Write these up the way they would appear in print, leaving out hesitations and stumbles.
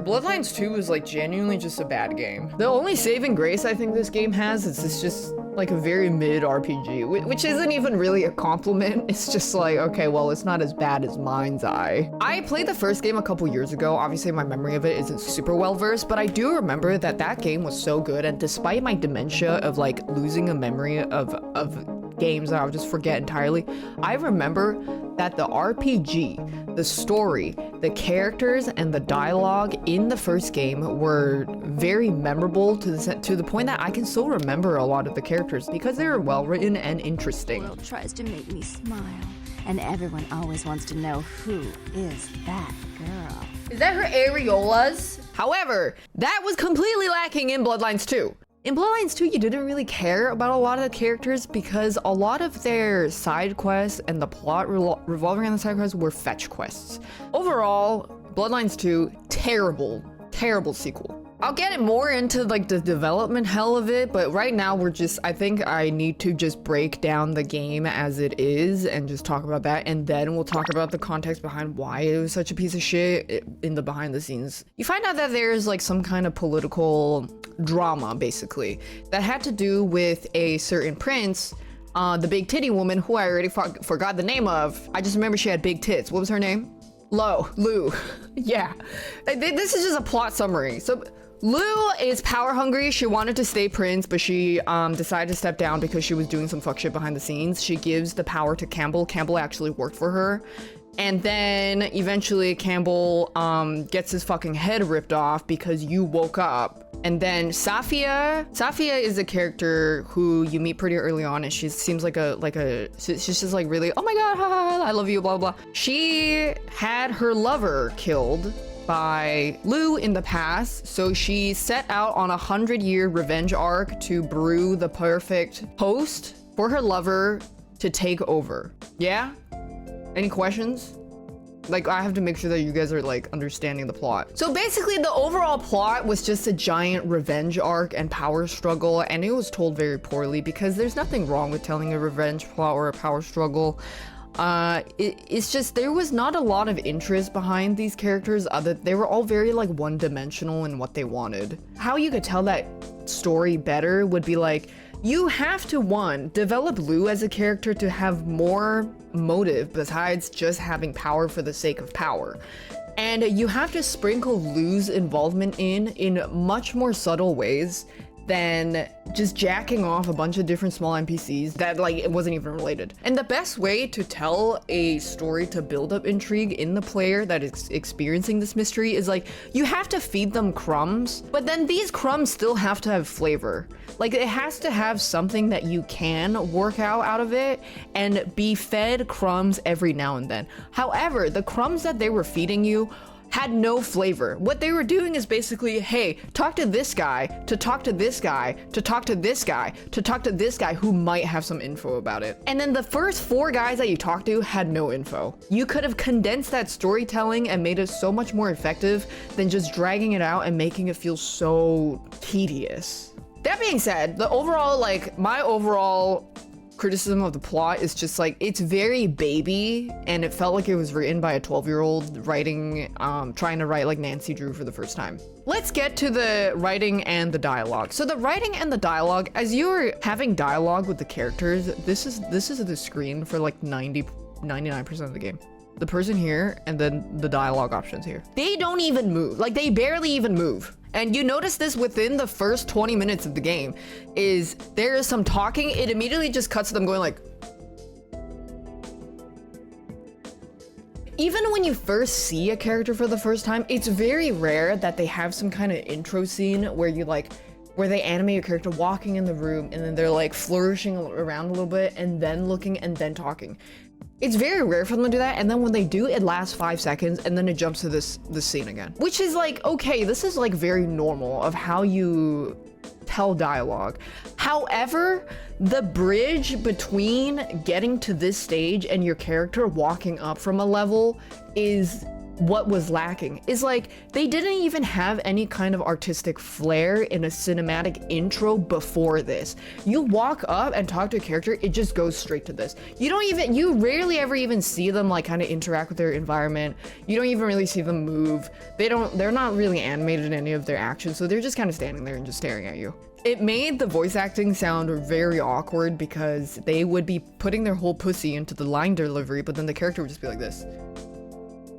Bloodlines 2 is like genuinely just a bad game. The only saving grace I think this game has is it's just like a very mid RPG, which isn't even really a compliment. It's just like, okay, well, it's not as bad as Mind's Eye. I played the first game a couple years ago. Obviously, my memory of it isn't super well versed, but I do remember that that game was so good. And despite my dementia of like losing a memory of games that I'll just forget entirely, I remember that the RPG, the story, the characters, and the dialogue in the first game were very memorable to the point that I can still remember a lot of the characters because they were well written and interesting. The world tries to make me smile, and everyone always wants to know who is that girl. Is that her areolas? However, that was completely lacking in Bloodlines 2. In Bloodlines 2, you didn't really care about a lot of the characters because a lot of their side quests and the plot revolving around the side quests were fetch quests. Overall, Bloodlines 2, terrible sequel. I'll get more into like the development hell of it, but right now I think I need to just break down the game as it is and just talk about that, and then we'll talk about the context behind why it was such a piece of shit in the behind the scenes. You find out that there's like some kind of political drama basically that had to do with a certain prince, the big titty woman who I already forgot the name of. I just remember she had big tits. What was her name? Lou. Yeah. This is just a plot summary. So Lou is power hungry. She wanted to stay prince, but she decided to step down because she was doing some fuck shit behind the scenes. She gives the power to Campbell. Campbell actually worked for her. And then eventually Campbell gets his fucking head ripped off because you woke up. And then Safia is a character who you meet pretty early on, and she seems like she's just like really, oh my god, ha, ha, ha, I love you, blah blah. She had her lover killed by Lou in the past, so she set out on a 100-year revenge arc to brew the perfect host for her lover to take over. Yeah? Any questions? Like, I have to make sure that you guys are like understanding the plot. So basically the overall plot was just a giant revenge arc and power struggle, and it was told very poorly because there's nothing wrong with telling a revenge plot or a power struggle. It's just there was not a lot of interest behind these characters. They were all very like one-dimensional in what they wanted. How you could tell that story better would be like, you have to, one, develop Lou as a character to have more motive besides just having power for the sake of power. And you have to sprinkle Lou's involvement in much more subtle ways than just jacking off a bunch of different small NPCs that like it wasn't even related. And the best way to tell a story to build up intrigue in the player that is experiencing this mystery is like, you have to feed them crumbs, but then these crumbs still have to have flavor. Like, it has to have something that you can work out of it and be fed crumbs every now and then. However, the crumbs that they were feeding you had no flavor. What they were doing is basically, hey, talk to this guy, to talk to this guy, to talk to this guy, to talk to this guy who might have some info about it. And then the first 4 guys that you talked to had no info. You could have condensed that storytelling and made it so much more effective than just dragging it out and making it feel so tedious. That being said, my overall criticism of the plot is just like, it's very baby, and it felt like it was written by a 12-year-old trying to write like Nancy Drew for the first time. Let's get to the writing and the dialogue. So the writing and the dialogue, as you're having dialogue with the characters, this is the screen for like 99% of the game. The person here, and then the dialogue options here. They don't even move. Like, they barely even move. And you notice this within the first 20 minutes of the game, is there is some talking, it immediately just cuts to them going like. Even when you first see a character for the first time, it's very rare that they have some kind of intro scene where they animate your character walking in the room, and then they're like flourishing around a little bit, and then looking, and then talking. It's very rare for them to do that, and then when they do, it lasts 5 seconds, and then it jumps to this scene again. Which is like, okay, this is like very normal of how you tell dialogue. However, the bridge between getting to this stage and your character walking up from a level is what was lacking is like they didn't even have any kind of artistic flair in a cinematic intro before this. You walk up and talk to a character, it just goes straight to this. You rarely ever even see them like kind of interact with their environment. You don't even really see them move. They're not really animated in any of their actions, so they're just kind of standing there and just staring at you. It made the voice acting sound very awkward because they would be putting their whole pussy into the line delivery, but then the character would just be like this.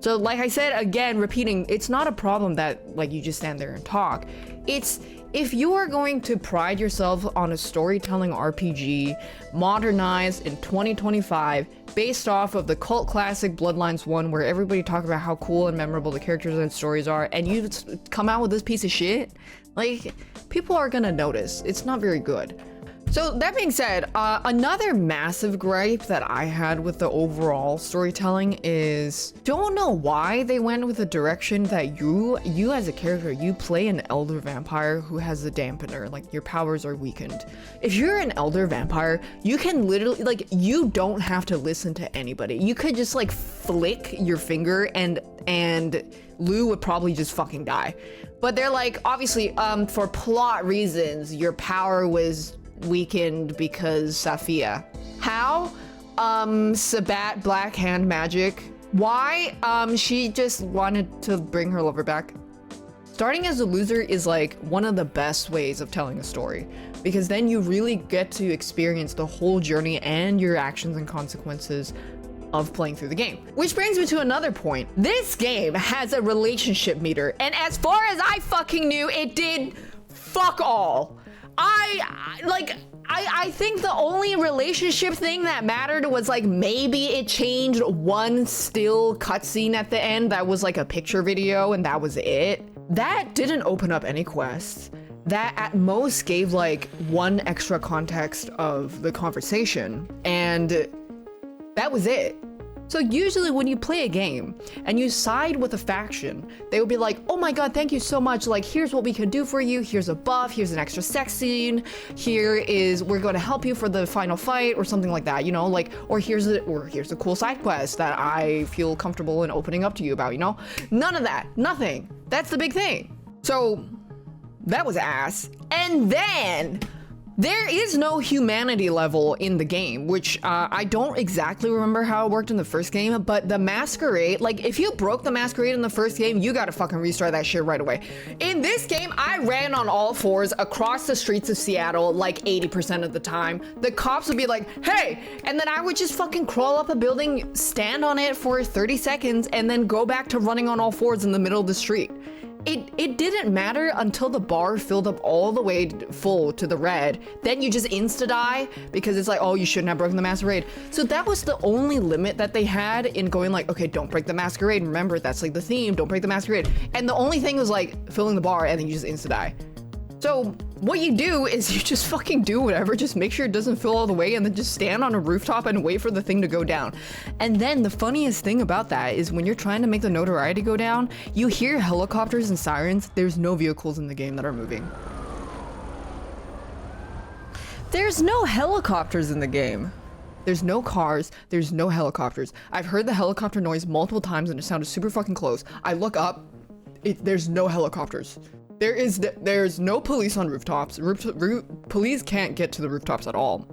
So like I said, again, repeating, it's not a problem that like you just stand there and talk. It's if you are going to pride yourself on a storytelling RPG modernized in 2025 based off of the cult classic Bloodlines 1 where everybody talk about how cool and memorable the characters and stories are, and you come out with this piece of shit, like people are gonna notice. It's not very good. So that being said, another massive gripe that I had with the overall storytelling is, don't know why they went with the direction that you as a character, you play an elder vampire who has a dampener, like your powers are weakened. If you're an elder vampire, you can literally, like, you don't have to listen to anybody. You could just like flick your finger and Lou would probably just fucking die. But they're like, obviously, for plot reasons, your power was weakened because Safia. How? Sabat Black Hand Magic. Why? She just wanted to bring her lover back. Starting as a loser is like one of the best ways of telling a story, because then you really get to experience the whole journey and your actions and consequences of playing through the game. Which brings me to another point. This game has a relationship meter, and as far as I fucking knew, it did fuck all. I think the only relationship thing that mattered was like maybe it changed one still cutscene at the end that was like a picture video and that was it. That didn't open up any quests. That at most gave like one extra context of the conversation, and that was it. So usually when you play a game and you side with a faction, they would be like, oh my god, thank you so much, like here's what we can do for you, here's a buff, here's an extra sex scene, we're going to help you for the final fight or something like that, you know, like, or here's a cool side quest that I feel comfortable in opening up to you about, you know? None of that, nothing. That's the big thing. So that was ass. And then there is no humanity level in the game, which I don't exactly remember how it worked in the first game, but the Masquerade, like if you broke the Masquerade in the first game, you gotta fucking restart that shit right away. In this game, I ran on all fours across the streets of Seattle like 80% of the time. The cops would be like, hey, and then I would just fucking crawl up a building, stand on it for 30 seconds, and then go back to running on all fours in the middle of the street. It didn't matter until the bar filled up all the way full to the red. Then you just insta-die because it's like, oh, you shouldn't have broken the Masquerade. So that was the only limit that they had in going like, okay, don't break the Masquerade. Remember, that's like the theme, don't break the Masquerade. And the only thing was like filling the bar and then you just insta-die. So what you do is you just fucking do whatever, just make sure it doesn't fill all the way and then just stand on a rooftop and wait for the thing to go down. And then the funniest thing about that is when you're trying to make the notoriety go down, you hear helicopters and sirens. There's no vehicles in the game that are moving. There's no helicopters in the game. There's no cars, there's no helicopters. I've heard the helicopter noise multiple times and it sounded super fucking close. I look up, there's no helicopters. There's no police on rooftops. Police can't get to the rooftops at all.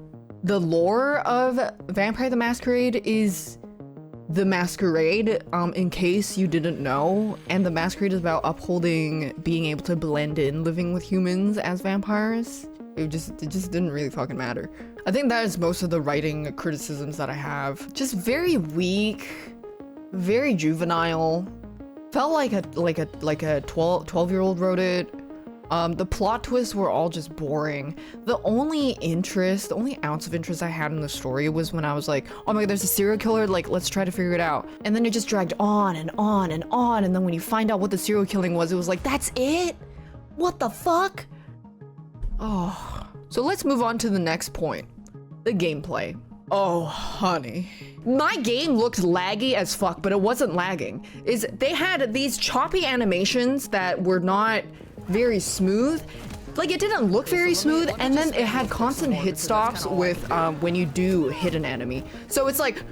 The lore of Vampire the Masquerade is the Masquerade, in case you didn't know, and the Masquerade is about upholding being able to blend in living with humans as vampires. It just didn't really fucking matter. I think that is most of the writing criticisms that I have. Just very weak, very juvenile. Felt like a 12-year-old wrote it. The plot twists were all just boring. The only ounce of interest I had in the story was when I was like, oh my god, there's a serial killer, like let's try to figure it out. And then it just dragged on and on and on, and then when you find out what the serial killing was, it was like, that's it? What the fuck? Oh. So let's move on to the next point. The gameplay. Oh, honey. My game looked laggy as fuck, but it wasn't lagging. They had these choppy animations that were not very smooth. Like, it didn't look very smooth, and then it had constant hit stops with when you do hit an enemy. So it's like,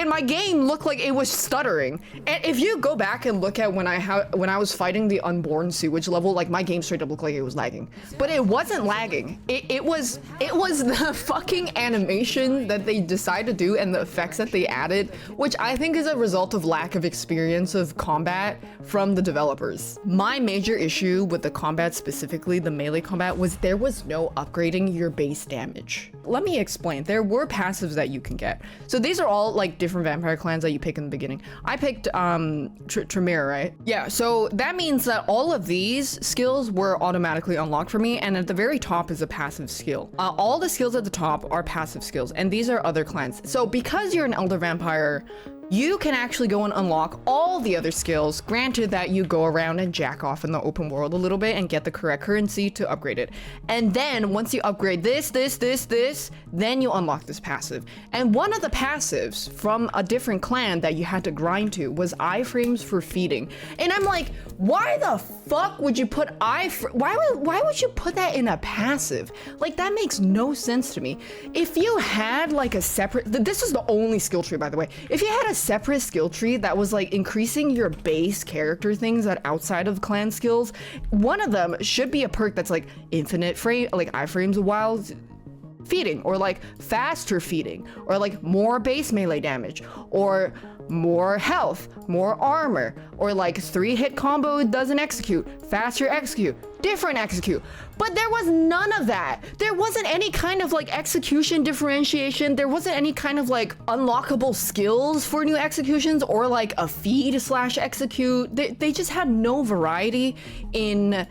and my game looked like it was stuttering. And if you go back and look at when I was fighting the unborn sewage level, like my game straight up looked like it was lagging. But it wasn't lagging. It was the fucking animation that they decided to do and the effects that they added, which I think is a result of lack of experience of combat from the developers. My major issue with the combat, specifically the melee combat, was there was no upgrading your base damage. Let me explain. There were passives that you can get. So these are all like different vampire clans that you pick in the beginning. I picked Tremere, right? Yeah, so that means that all of these skills were automatically unlocked for me, and at the very top is a passive skill. All the skills at the top are passive skills, and these are other clans. So because you're an Elder Vampire, you can actually go and unlock all the other skills, granted that you go around and jack off in the open world a little bit and get the correct currency to upgrade it. And then once you upgrade this, then you unlock this passive. And one of the passives from a different clan that you had to grind to was iframes for feeding. And I'm like, why the fuck would you put why would you put that in a passive? Like, that makes no sense to me. If you had like a separate, this is the only skill tree, by the way. If you had a separate skill tree that was like increasing your base character things that outside of clan skills, one of them should be a perk that's like infinite frame, like iframes while feeding, or like faster feeding, or like more base melee damage, or more health, more armor, or like 3-hit combo doesn't execute, faster execute, different execute. But there was none of that. There wasn't any kind of like execution differentiation. There wasn't any kind of like unlockable skills for new executions or like a feed slash execute. They just had no variety in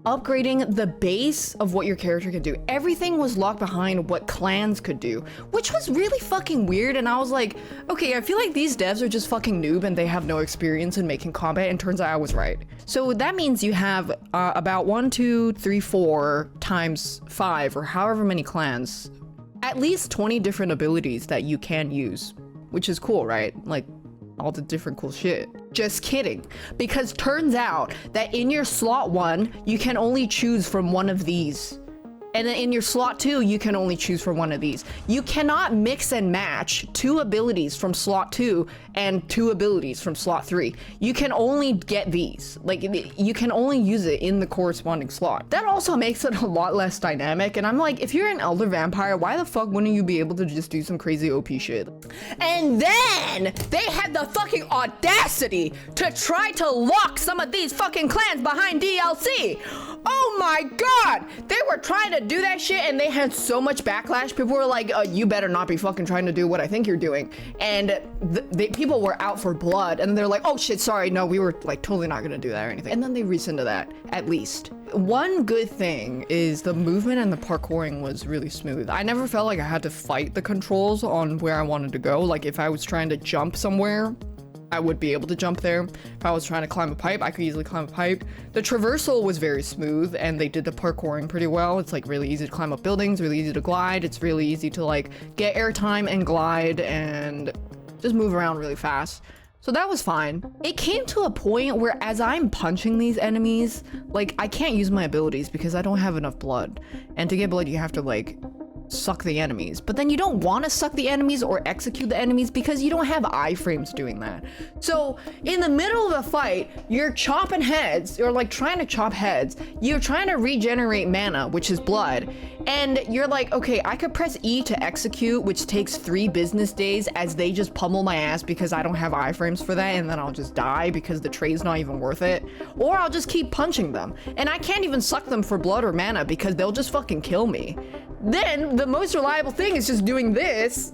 upgrading the base of what your character could do. Everything was locked behind what clans could do, which was really fucking weird. And I was like, okay, I feel like these devs are just fucking noob and they have no experience in making combat, and turns out I was right. So that means you have about 1, 2, 3, 4 times 5, or however many clans, at least 20 different abilities that you can use, which is cool, right? Like, all the different cool shit. Just kidding. Because turns out that in your slot 1, you can only choose from one of these. And then in your slot 2, you can only choose from one of these. You cannot mix and match 2 abilities from slot 2 and 2 abilities from slot 3. You can only get these. Like, you can only use it in the corresponding slot. That also makes it a lot less dynamic. And I'm like, if you're an Elder Vampire, why the fuck wouldn't you be able to just do some crazy OP shit? And then they had the fucking audacity to try to lock some of these fucking clans behind DLC. Oh my god! They were trying to do that shit and they had so much backlash. People were like, you better not be fucking trying to do what I think you're doing. And people were out for blood, and they're like, oh shit, sorry, no, we were like totally not gonna do that or anything. And then they rescinded that, at least. One good thing is the movement and the parkouring was really smooth. I never felt like I had to fight the controls on where I wanted to go. Like, if I was trying to jump somewhere, I would be able to jump there. If I was trying to climb a pipe, I could easily climb a pipe. The traversal was very smooth, and they did the parkouring pretty well. It's like really easy to climb up buildings, really easy to glide. It's really easy to like get airtime and glide and just move around really fast. So that was fine. It came to a point where as I'm punching these enemies, like, I can't use my abilities because I don't have enough blood. And to get blood, you have to like suck the enemies, but then you don't want to suck the enemies or execute the enemies because you don't have iframes doing that. So in the middle of a fight, you're chopping heads, or like trying to chop heads, you're trying to regenerate mana, which is blood, and you're like, okay, I could press E to execute, which takes 3 business days, as they just pummel my ass because I don't have iframes for that, and then I'll just die because the trade's not even worth it, or I'll just keep punching them, and I can't even suck them for blood or mana because they'll just fucking kill me. Then the most reliable thing is just doing this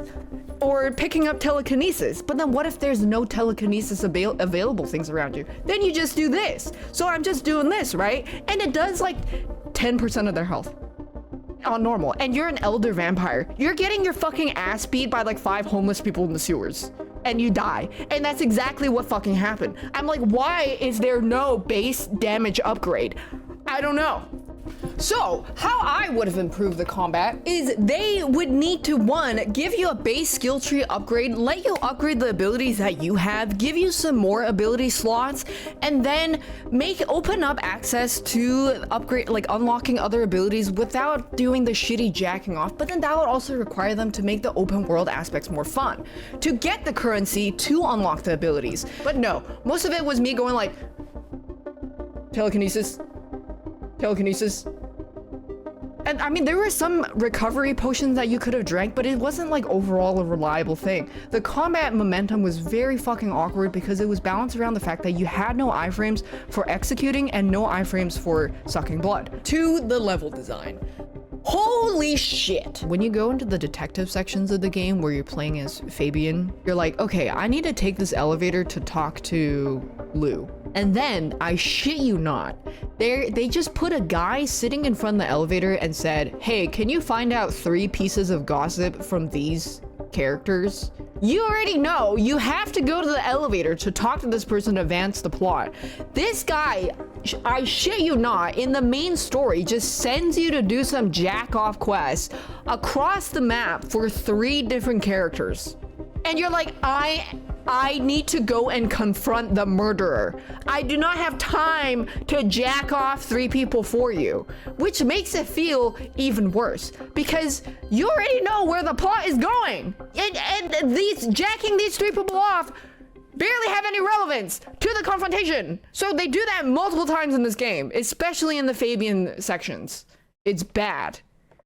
or picking up telekinesis. But then what if there's no telekinesis available things around you? Then you just do this. So I'm just doing this, right? And it does like 10% of their health on normal. And you're an Elder Vampire. You're getting your fucking ass beat by like 5 homeless people in the sewers. And you die. And that's exactly what fucking happened. I'm like, why is there no base damage upgrade? I don't know. So, how I would have improved the combat is they would need to, one, give you a base skill tree upgrade, let you upgrade the abilities that you have, give you some more ability slots, and then open up access to upgrade, like unlocking other abilities without doing the shitty jacking off. But then that would also require them to make the open world aspects more fun, to get the currency to unlock the abilities. But no, most of it was me going like, telekinesis. And I mean, there were some recovery potions that you could have drank, but it wasn't like overall a reliable thing. The combat momentum was very fucking awkward because it was balanced around the fact that you had no iframes for executing and no iframes for sucking blood. To the level design. Holy shit! When you go into the detective sections of the game where you're playing as Fabian, you're like, okay, I need to take this elevator to talk to Lou. And then, I shit you not, they just put a guy sitting in front of the elevator and said, hey, can you find out 3 pieces of gossip from these characters? You already know you have to go to the elevator to talk to this person to advance the plot. This guy, I shit you not, in the main story just sends you to do some jack off quests across the map for 3 different characters. And you're like, I need to go and confront the murderer. I do not have time to jack off 3 people for you, which makes it feel even worse because you already know where the plot is going. And jacking these 3 people off barely have any relevance to the confrontation. So they do that multiple times in this game, especially in the Fabian sections. It's bad.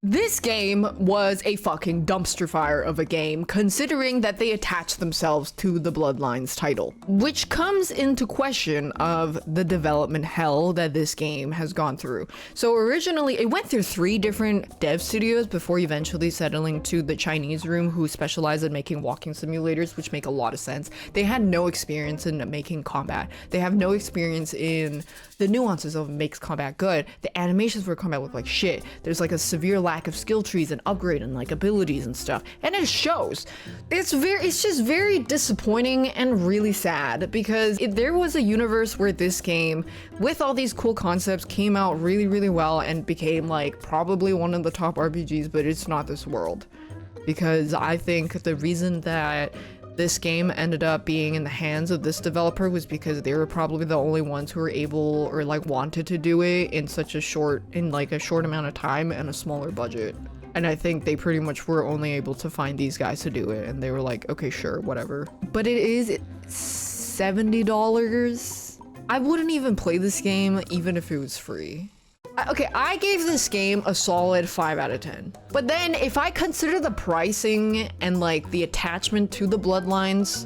This game was a fucking dumpster fire of a game, considering that they attached themselves to the Bloodlines title, which comes into question of the development hell that this game has gone through. So originally, it went through 3 different dev studios before eventually settling to the Chinese room, who specialize in making walking simulators, which make a lot of sense. They had no experience in making combat. They have no experience in the nuances of what makes combat good. The animations for combat look like shit. There's like a severe lack of skill trees and upgrade and like abilities and stuff, and it shows. It's just very disappointing and really sad because if there was a universe where this game with all these cool concepts came out really well and became like probably one of the top RPGs, but it's not this world. Because I think the reason that this game ended up being in the hands of this developer was because they were probably the only ones who were able or like wanted to do it in such a short amount of time and a smaller budget. And I think they pretty much were only able to find these guys to do it, and they were like, okay, sure, whatever. But it is $70. I wouldn't even play this game even if it was free. Okay, I gave this game a solid 5 out of 10. But then if I consider the pricing and like the attachment to the Bloodlines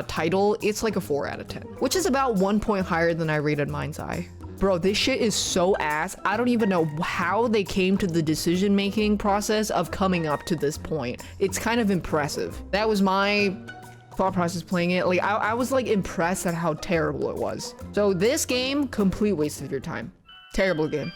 title, it's like a 4 out of 10, which is about 1 point higher than I rated Mind's Eye. Bro, this shit is so ass. I don't even know how they came to the decision-making process of coming up to this point. It's kind of impressive. That was my thought process playing it. Like, I was like impressed at how terrible it was. So this game, complete waste of your time. Terrible game.